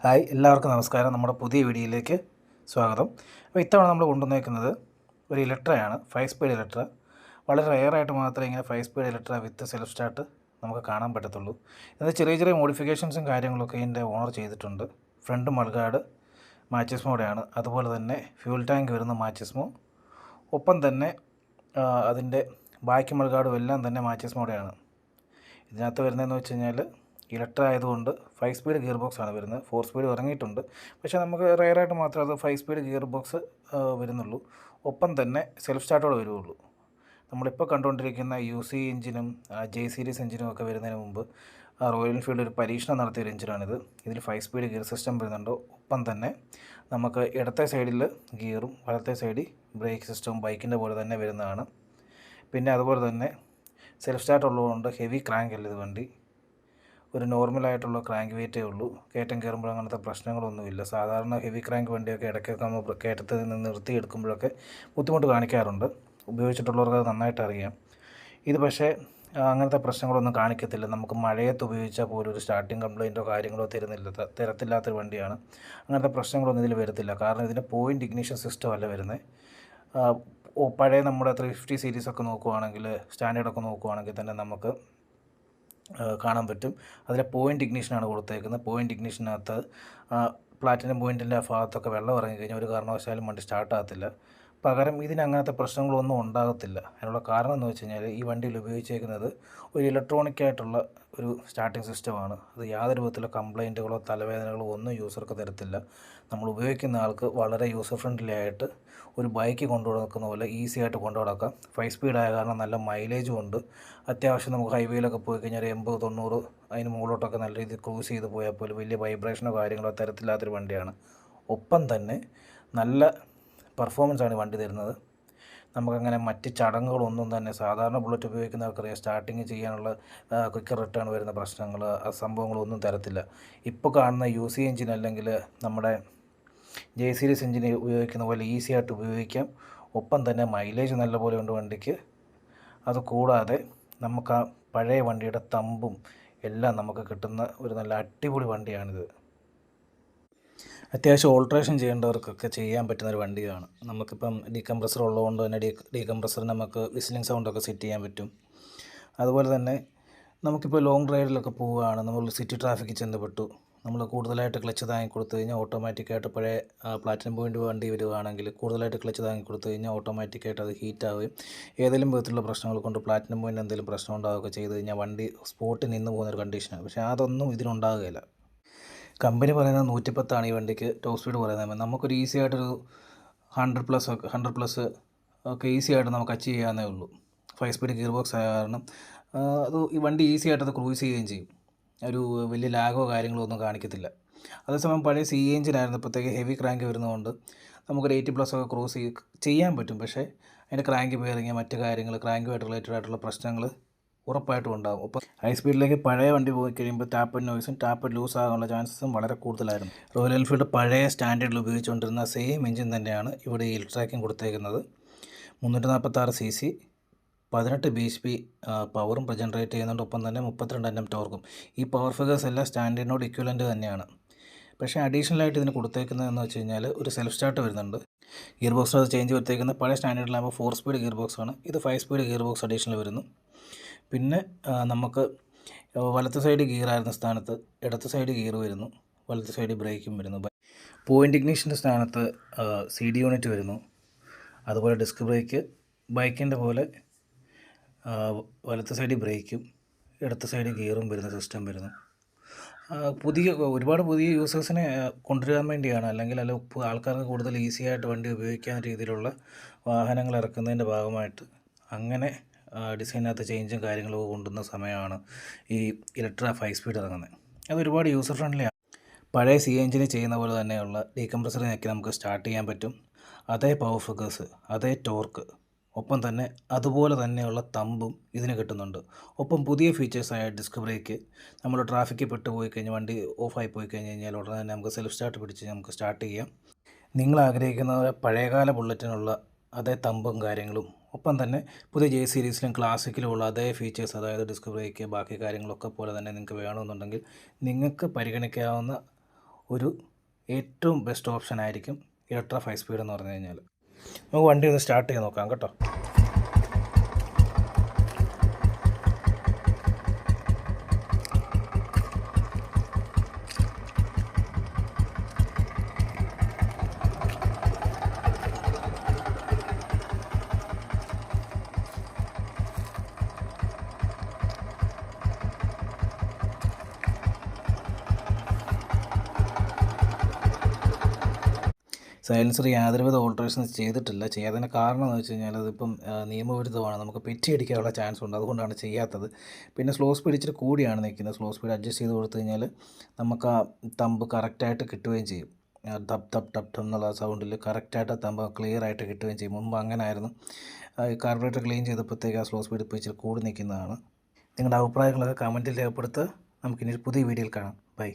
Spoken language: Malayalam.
ഹായ്, എല്ലാവർക്കും നമസ്കാരം. നമ്മുടെ പുതിയ വീഡിയോയിലേക്ക് സ്വാഗതം. അപ്പോൾ ഇത്തവണ നമ്മൾ കൊണ്ടുവന്നേക്കുന്നത് ഒരു ഇലക്ട്രയാണ്, 5 സ്പീഡ് ഇലക്ട്ര. വളരെ റെയറായിട്ട് മാത്രമേ ഇങ്ങനെ 5 സ്പീഡ് ഇലക്ട്ര വിത്ത് സെൽഫ് സ്റ്റാർട്ട് നമുക്ക് കാണാൻ പറ്റത്തുള്ളൂ. ഇത് ചെറിയ ചെറിയ മോഡിഫിക്കേഷൻസും കാര്യങ്ങളൊക്കെ ഇതിൻ്റെ ഓണർ ചെയ്തിട്ടുണ്ട്. ഫ്രണ്ട് മഡ്ഗാർഡ് മാച്ചിസ്മോടെയാണ്, അതുപോലെ തന്നെ ഫ്യൂൽ ടാങ്ക് വരുന്ന മാച്ചിസ്മോ, ഒപ്പം തന്നെ അതിൻ്റെ ബാക്ക് മഡ്ഗാർഡും എല്ലാം തന്നെ മാച്ചിസ്മോടെയാണ്. ഇതിനകത്ത് വരുന്നതെന്ന് വെച്ച് കഴിഞ്ഞാൽ ഇലക്ട്ര ആയതുകൊണ്ട് 5 സ്പീഡ് ഗിയർ ബോക്സാണ് വരുന്നത്. 4 സ്പീഡ് ഇറങ്ങിയിട്ടുണ്ട്, പക്ഷേ നമുക്ക് റെയറായിട്ട് മാത്രമേ അത് 5 സ്പീഡ് ഗിയർ ബോക്സ് വരുന്നുള്ളൂ. ഒപ്പം തന്നെ സെൽഫ് സ്റ്റാർട്ടോടെ വരുള്ളൂ. നമ്മളിപ്പോൾ കണ്ടുകൊണ്ടിരിക്കുന്ന UC എഞ്ചിനും J സീരീസ് എഞ്ചിനും ഒക്കെ വരുന്നതിന് മുമ്പ് റോയൽ എൻഫീൽഡ് ഒരു പരീക്ഷണം നടത്തിയ ഒരു എഞ്ചിനാണിത്. ഇതിൽ 5 സ്പീഡ് ഗിയർ സിസ്റ്റം വരുന്നുണ്ട്. ഒപ്പം തന്നെ നമുക്ക് ഇടത്തെ സൈഡിൽ ഗിയറും വലത്തെ സൈഡിൽ ബ്രേക്ക് സിസ്റ്റവും ബൈക്കിൻ്റെ പോലെ തന്നെ വരുന്നതാണ്. പിന്നെ അതുപോലെ തന്നെ സെൽഫ് സ്റ്റാർട്ട് ഉള്ളതുകൊണ്ട് ഹെവി ക്രാങ്ക് അല്ല ഇത് വണ്ടി. ഒരു നോർമലായിട്ടുള്ള ക്രാങ്ക് വെയിറ്റേ ഉള്ളൂ. കയറ്റം കയറുമ്പോൾ അങ്ങനത്തെ പ്രശ്നങ്ങളൊന്നുമില്ല. സാധാരണ ഹെവി ക്രാങ്ക് വണ്ടിയൊക്കെ ഇടയ്ക്കൊക്കെ നമ്മൾ കയറ്റത്തിൽ നിന്ന് നിർത്തിയെടുക്കുമ്പോഴൊക്കെ ബുദ്ധിമുട്ട് കാണിക്കാറുണ്ട്. ഉപയോഗിച്ചിട്ടുള്ളവർക്ക് അത് നന്നായിട്ട് അറിയാം. ഇത് പക്ഷേ അങ്ങനത്തെ പ്രശ്നങ്ങളൊന്നും കാണിക്കത്തില്ല. നമുക്ക് മഴയത്ത് ഉപയോഗിച്ചാൽ പോലും ഒരു സ്റ്റാർട്ടിങ് കംപ്ലയിൻറ്റോ കാര്യങ്ങളോ തരത്തില്ലാത്തൊരു വണ്ടിയാണ്. അങ്ങനത്തെ പ്രശ്നങ്ങളൊന്നും ഇതിൽ വരത്തില്ല. കാരണം ഇതിൻ്റെ പോയിൻ്റ് ഇഗ്നിഷൻ സിസ്റ്റം അല്ല വരുന്നത്. പഴയ നമ്മുടെ 350 സീരീസൊക്കെ നോക്കുവാണെങ്കിൽ, സ്റ്റാൻഡേർഡൊക്കെ നോക്കുവാണെങ്കിൽ തന്നെ നമുക്ക് കാണാൻ പറ്റും. അതിലെ പോയിൻ്റ് ഇഗ്നിഷനാണ് കൊടുത്തേക്കുന്നത്. പോയിൻ്റ് ഇഗ്നിഷനകത്ത് പ്ലാറ്റിനം പോയിൻറ്റിൻ്റെ ആ ഭാഗത്തൊക്കെ വെള്ളം ഇറങ്ങിക്കഴിഞ്ഞാൽ ഒരു കാരണവശാലും വണ്ടി സ്റ്റാർട്ടാകത്തില്ല. പകരം ഇതിനങ്ങനത്തെ പ്രശ്നങ്ങളൊന്നും ഉണ്ടാകത്തില്ല. അതിനുള്ള കാരണം എന്ന് വെച്ച് കഴിഞ്ഞാൽ ഈ വണ്ടിയിൽ ഉപയോഗിച്ചേക്കുന്നത് ഒരു ഇലക്ട്രോണിക്കായിട്ടുള്ള ഒരു സ്റ്റാർട്ടിംഗ് സിസ്റ്റമാണ്. അത് യാതൊരു വിധത്തിലുള്ള കംപ്ലയിൻറ്റുകളോ തലവേദനകളോ ഒന്നും യൂസർക്ക് തരത്തില്ല. നമ്മൾ ഉപയോഗിക്കുന്ന ആൾക്ക് വളരെ യൂസർ ഫ്രണ്ട്ലി ആയിട്ട് ഒരു ബൈക്ക് കൊണ്ടു നടക്കുന്ന പോലെ ഈസി ആയിട്ട് കൊണ്ടു നടക്കാം. 5 സ്പീഡായ കാരണം നല്ല മൈലേജും ഉണ്ട്. അത്യാവശ്യം നമുക്ക് ഹൈവേയിലൊക്കെ പോയി കഴിഞ്ഞാൽ 80-90 അതിന് മുകളിലോട്ടൊക്കെ നല്ല രീതിയിൽ ക്രൂസ് ചെയ്ത് പോയാൽ പോലും വലിയ വൈബ്രേഷനോ കാര്യങ്ങളോ തരത്തില്ലാത്തൊരു വണ്ടിയാണ്. ഒപ്പം തന്നെ നല്ല പെർഫോമൻസാണ് വണ്ടി തരുന്നത്. നമുക്കങ്ങനെ മറ്റ് ചടങ്ങുകളൊന്നും തന്നെ സാധാരണ ബുള്ളറ്റ് ഉപയോഗിക്കുന്നവർക്കറിയാം, സ്റ്റാർട്ടിങ് ചെയ്യാനുള്ള ക്വിക്ക് റിട്ടേൺ വരുന്ന പ്രശ്നങ്ങൾ സംഭവങ്ങളൊന്നും തരത്തില്ല. ഇപ്പോൾ കാണുന്ന UC എഞ്ചിൻ അല്ലെങ്കിൽ നമ്മുടെ J സീരീസ് എഞ്ചിൻ ഉപയോഗിക്കുന്ന പോലെ ഈസി ആയിട്ട് ഉപയോഗിക്കാം. ഒപ്പം തന്നെ മൈലേജ് നല്ലപോലെ ഉണ്ട് വണ്ടിക്ക്. അതുകൂടാതെ നമുക്ക് ആ പഴയ വണ്ടിയുടെ തമ്പും എല്ലാം നമുക്ക് കിട്ടുന്ന ഒരു നല്ല അടിപൊളി വണ്ടിയാണിത്. അത്യാവശ്യം ഓൾട്രേഷൻ ചെയ്യേണ്ടവർക്കൊക്കെ ചെയ്യാൻ പറ്റുന്നൊരു വണ്ടിയാണ്. നമുക്കിപ്പം ഡീകംപ്രസർ ഉള്ളതുകൊണ്ട് തന്നെ ഡീകംപ്രസറിന് നമുക്ക് വിസിലിംഗ് സൗണ്ടൊക്കെ സെറ്റ് ചെയ്യാൻ പറ്റും. അതുപോലെ തന്നെ നമുക്കിപ്പോൾ ലോങ് റൈഡിലൊക്കെ പോവുകയാണ്, നമ്മൾ സിറ്റി ട്രാഫിക്കിൽ ചെന്നപ്പെട്ടു, നമ്മൾ കൂടുതലായിട്ട് ക്ലച്ച് താങ്ങി കൊടുത്തു കഴിഞ്ഞാൽ ഓട്ടോമാറ്റിക്കായിട്ട് പഴയ പ്ലാറ്റിനം പോയിൻ്റ് വണ്ടി വരികയാണെങ്കിൽ കൂടുതലായിട്ട് ക്ലച്ച് താങ്ങി കൊടുത്തു കഴിഞ്ഞാൽ ഓട്ടോമാറ്റിക്കായിട്ട് അത് ഹീറ്റാവുകയും ഏതെങ്കിലും വിധത്തിലുള്ള പ്രശ്നങ്ങൾ കൊണ്ട് പ്ലാറ്റിനം പോയിൻ്റ് എന്തെങ്കിലും പ്രശ്നം ഉണ്ടാവുകയൊക്കെ ചെയ്ത് കഴിഞ്ഞാൽ വണ്ടി സ്പോട്ടിൽ നിന്ന് പോകുന്നൊരു കണ്ടീഷനാണ്. പക്ഷേ അതൊന്നും ഇതിനുണ്ടാകുകയില്ല. കമ്പനി പറയുന്നത് 110 ഈ വണ്ടിക്ക് ടോപ്പ് സ്പീഡ് പറയുന്നത്. നമുക്കൊരു ഈസി ആയിട്ടൊരു 100+ ഒക്കെ ഈസി ആയിട്ട് നമുക്ക് അച്ചീവ് ചെയ്യാവുന്നേ ഉള്ളൂ. 5 സ്പീഡ് ഗിയർ ബോക്സ് ആയ കാരണം അത് ഈ വണ്ടി ഈസി ആയിട്ട് അത് ക്രൂസ് ചെയ്യുകയും ചെയ്യും. ഒരു വലിയ ലാഗോ കാര്യങ്ങളോ ഒന്നും കാണിക്കത്തില്ല. അതേസമയം പഴയ CE എഞ്ചിനായിരുന്നപ്പോഴത്തേക്ക് ഹെവി ക്രാങ്ക് വരുന്നതുകൊണ്ട് നമുക്കൊരു 80+ ഒക്കെ ക്രോസ് ചെയ്യാൻ പറ്റും. പക്ഷേ അതിൻ്റെ ക്രാങ്ക് ബെയറിങ് മറ്റ് കാര്യങ്ങൾ ക്രാങ്കുമായിട്ട് റിലേറ്റഡ് ആയിട്ടുള്ള പ്രശ്നങ്ങൾ ഉറപ്പായിട്ടും ഉണ്ടാകും. ഒപ്പം ഹൈ സ്പീഡിലേക്ക് പഴയ വണ്ടി പോയി കഴിയുമ്പോൾ ടാപ്പ് നോയ്സും ടാപ്പ് ലൂസ് ആകാനുള്ള ചാൻസസും വളരെ കൂടുതലായിരുന്നു. റോയൽ എൻഫീൽഡ് പഴയ സ്റ്റാൻഡേർഡിൽ ഉപയോഗിച്ചുകൊണ്ടിരുന്ന സെയിം എഞ്ചിൻ തന്നെയാണ് ഇവിടെ ഈ ഇലക്ട്രാക്കും കൊടുത്തേക്കുന്നത്. 346 cc, 18 bhp പവറും ജനറേറ്റ് ചെയ്യുന്നുണ്ട്. ഒപ്പം തന്നെ 32 Nm ടോർക്കും. ഈ പവർ ഫിഗേഴ്സ് എല്ലാം സ്റ്റാൻഡേർഡിനോട് ഇക്വലൻ്റ് തന്നെയാണ്. പക്ഷേ അഡീഷണലായിട്ട് ഇതിന് കൊടുത്തേക്കുന്നതെന്ന് വെച്ച് കഴിഞ്ഞാൽ ഒരു സെൽഫ് സ്റ്റാർട്ട് വരുന്നുണ്ട്. ഗിയർ ബോക്സിന് അത് ചേഞ്ച് വരുത്തേക്കുന്നത് പഴയ സ്റ്റാൻഡേർഡിലാകുമ്പോൾ 4 സ്പീഡ് ഗിയർ ബോക്സാണ്. ഇത് 5 സ്പീഡ് ഗിയർ ബോക്സ് അഡീഷണൽ വരുന്നു. പിന്നെ നമുക്ക് വലത്ത് സൈഡ് ഗിയറായിരുന്ന സ്ഥാനത്ത് ഇടത്ത് സൈഡ് ഗിയർ വരുന്നു, വലത്ത് സൈഡ് ബ്രേക്കും വരുന്നു. പോയിൻ്റ് ഇഗ്നിഷൻ്റെ സ്ഥാനത്ത് CD യൂണിറ്റ് വരുന്നു. അതുപോലെ ഡിസ്ക് ബ്രേക്ക് ബൈക്കിൻ്റെ പോലെ വലത്ത് സൈഡ് ബ്രേക്കും ഇടത്ത് സൈഡ് ഗിയറും വരുന്ന സിസ്റ്റം വരുന്നു. ഒരുപാട് പുതിയ യൂസേഴ്സിനെ കൊണ്ടുവരാൻ വേണ്ടിയാണ്, അല്ലെങ്കിൽ ആൾക്കാർക്ക് കൂടുതൽ ഈസി ആയിട്ട് വണ്ടി ഉപയോഗിക്കാൻ രീതിയിലുള്ള വാഹനങ്ങൾ ഇറക്കുന്നതിൻ്റെ ഭാഗമായിട്ട് അങ്ങനെ ഡിസൈനകത്ത് ചേഞ്ചും കാര്യങ്ങളൊക്കെ കൊണ്ടുവന്ന സമയമാണ് ഈ ഇലക്ട്ര 5 സ്പീഡ് ഇറങ്ങുന്നത്. അത് ഒരുപാട് യൂസർ ഫ്രണ്ട്ലിയാണ്. പഴയ CE എഞ്ചിന് ചെയ്യുന്ന പോലെ തന്നെയുള്ള ഡീകംപ്രസറിനൊക്കെ നമുക്ക് സ്റ്റാർട്ട് ചെയ്യാൻ പറ്റും. അതേ പവർ ഫിഗേഴ്സ്, അതേ ടോർക്ക്, ഒപ്പം തന്നെ അതുപോലെ തന്നെയുള്ള തമ്പും ഇതിന് കിട്ടുന്നുണ്ട്. ഒപ്പം പുതിയ ഫീച്ചേഴ്സായ ഡിസ്ക് ബ്രേക്ക്, നമ്മൾ ട്രാഫിക്കിൽ പെട്ടുപോയി കഴിഞ്ഞാൽ വണ്ടി ഓഫായി പോയി കഴിഞ്ഞ് കഴിഞ്ഞാൽ ഉടനെ തന്നെ നമുക്ക് സെൽഫ് സ്റ്റാർട്ട് പിടിച്ച് നമുക്ക് സ്റ്റാർട്ട് ചെയ്യാം. നിങ്ങൾ ആഗ്രഹിക്കുന്ന പഴയകാല ബുള്ളറ്റിനുള്ള അതേ തമ്പും കാര്യങ്ങളും, ഒപ്പം തന്നെ പുതിയ J സീരീസിലും ക്ലാസിക്കിലുമുള്ള അതേ ഫീച്ചേഴ്സ്, അതായത് ഡിസ്ക് ബ്രേക്ക് ബാക്കി കാര്യങ്ങളൊക്കെ പോലെ തന്നെ നിങ്ങൾക്ക് വേണമെന്നുണ്ടെങ്കിൽ നിങ്ങൾക്ക് പരിഗണിക്കാവുന്ന ഒരു ഏറ്റവും ബെസ്റ്റ് ഓപ്ഷൻ ആയിരിക്കും ഇലക്ട്ര 5 സ്പീഡ് എന്ന് പറഞ്ഞു കഴിഞ്ഞാൽ. നമുക്ക് വണ്ടി ഒന്ന് സ്റ്റാർട്ട് ചെയ്ത് നോക്കാം കേട്ടോ. സൈലൻസർ യാതൊരുവിധ ഓൾട്ടറേഷൻസ് ചെയ്തിട്ടില്ല. ചെയ്യാത്തതിന് കാരണം എന്ന് വെച്ച് കഴിഞ്ഞാൽ അതിപ്പം നിയമവിരുദ്ധമാണ്. നമുക്ക് പെറ്റി അടിക്കാനുള്ള ചാൻസ് ഉണ്ട്, അതുകൊണ്ടാണ് ചെയ്യാത്തത്. പിന്നെ സ്ലോ സ്പീഡ് ഇച്ചിരി കൂടിയാണ് നിൽക്കുന്നത്. സ്ലോ സ്പീഡ് അഡ്ജസ്റ്റ് ചെയ്ത് കൊടുത്തു കഴിഞ്ഞാൽ നമുക്ക് ആ തമ്പ് കറക്റ്റായിട്ട് കിട്ടുകയും ചെയ്യും. ടപ്പ് ടപ്പ് ടപ്പ് ടപ്പ് എന്നുള്ള സൗണ്ടിൽ കറക്റ്റായിട്ട് തമ്പ് ക്ലിയർ ആയിട്ട് കിട്ടുകയും ചെയ്യും. മുമ്പ് അങ്ങനെ ആയിരുന്നു. കാർബറേറ്റർ ക്ലീൻ ചെയ്തപ്പോഴത്തേക്ക് ആ സ്ലോ സ്പീഡ് ഇപ്പോൾ ഇച്ചിരി കൂടി നിൽക്കുന്നതാണ്. നിങ്ങളുടെ അഭിപ്രായങ്ങളൊക്കെ കമൻറ്റിൽ രേഖപ്പെടുത്തുക. നമുക്കിനി ഒരു പുതിയ വീഡിയോയിൽ കാണാം. ബൈ.